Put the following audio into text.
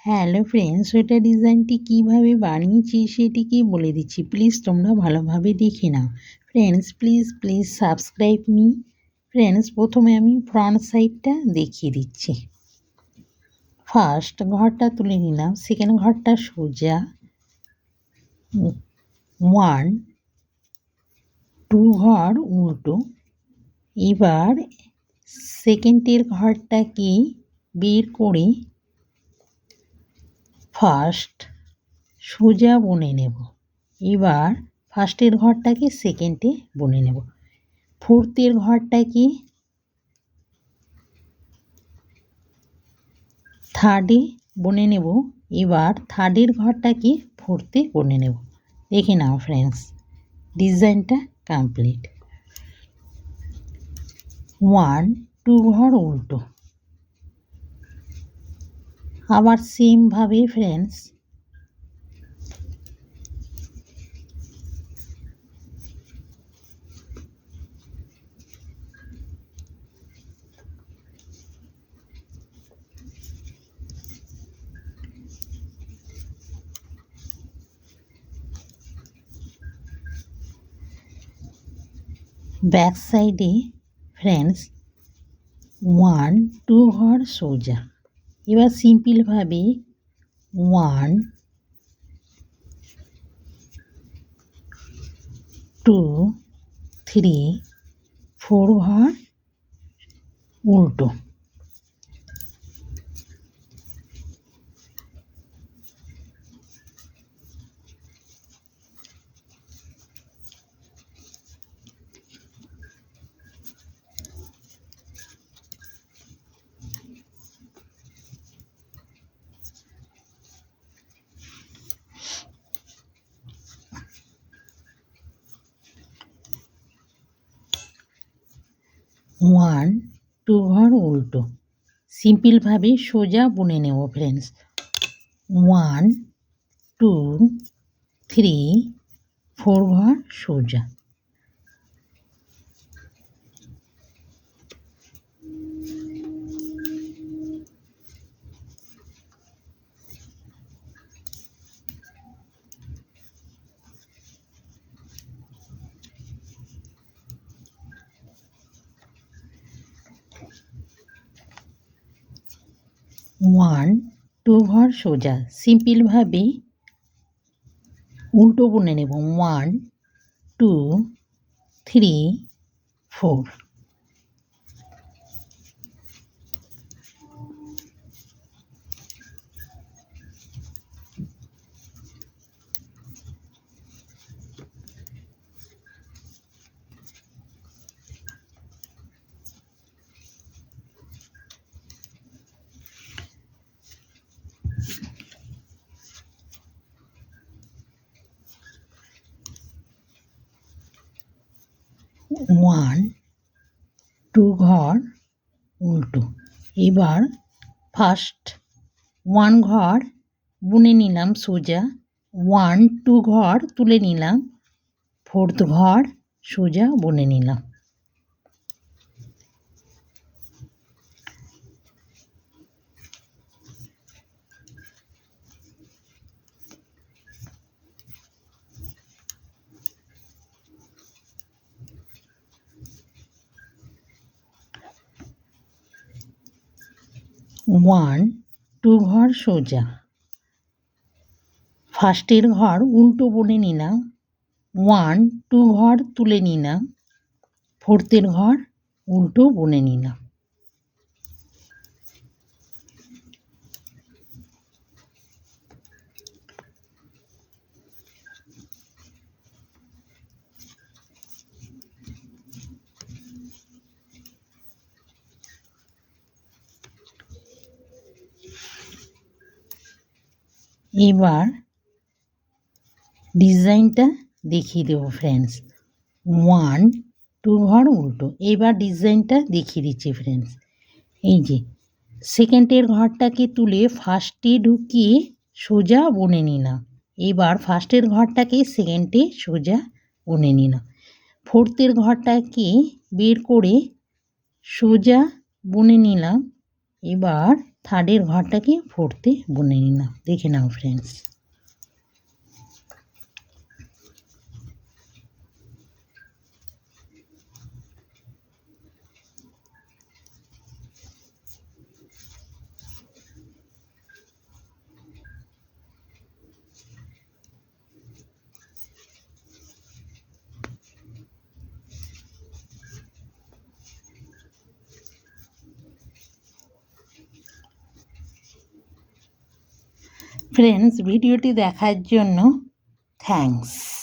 Hello friends, sweater ডিজাইনটি কীভাবে বানিয়েছি সেটিকে বলে দিচ্ছি। প্লিজ তোমরা ভালোভাবে দেখে নাও। Friends please subscribe me. Friends প্রথমে আমি ফ্রন্ট সাইডটা দেখিয়ে দিচ্ছি। ফার্স্ট ঘরটা তুলে নিলাম, সেকেন্ড ঘরটা সোজা, 1 2 ঘর উল্টো। এবার সেকেন্ডের ঘরটাকে বের করে ফার্স্ট সোজা বুনে নেব। এবার ফার্স্টের ঘরটাকে সেকেন্ডে বুনে নেব। ফোর্থের ঘরটাকে থার্ডে বুনে নেব। এবার থার্ডের ঘরটাকে ফোর্থে বুনে নেব। দেখে নাও ফ্রেন্ডস, ডিজাইনটা কমপ্লিট। 1 2 ঘর উল্টো। আবার সেমভাবে ফ্রেন্ডস ব্যাক সাইডে ফ্রেন্ডস 1 2 ঘর সোজা। এবার সিম্পলভাবে 1 2 3 4 ঘর উল্টো। ওয়ান টু ঘর উল্টো। সিম্পলভাবে সোজা বুনে নেব ফ্রেন্ডস। 1 2 3 4 ঘর সোজা। ওয়ান টু ঘর সোজা। সিম্পলভাবে উল্টো বুনে নেব। 1 2 3 4। 1 2 ঘর উল্টো। এবার ফার্স্ট 1 ঘর বুনে নিলাম সোজা। 1 2 ঘর তুলে নিলাম। ফোর্থ ঘর সোজা বুনে নিলাম। ওয়ান টু ঘর সোজা। ফার্স্টের ঘর উল্টো বুনে নিলাম। 1 2 ঘর তুলে নিলাম। ফোর্থের ঘর উল্টো বুনে নিলাম। এবার ডিজাইনটা দেখিয়ে দেবো ফ্রেন্ডস। 1 2 ঘর উল্টো। এবার ডিজাইনটা দেখিয়ে দিচ্ছি ফ্রেন্ডস। এই যে সেকেন্ডের ঘরটাকে তুলে ফার্স্টে ঢুকিয়ে সোজা বুনে নিলাম। এবার ফার্স্টের ঘরটাকে সেকেন্ডে সোজা বুনে নিলাম। ফোর্থের ঘরটাকে বের করে সোজা বুনে নিলাম। এবার থার্ডের ঘরটাকে ফোর্থে বুনে নিলাম, দেখে নাও ফ্রেন্ডস। ফ্রেন্ডস, ভিডিওটি দেখার জন্য থ্যাঙ্কস।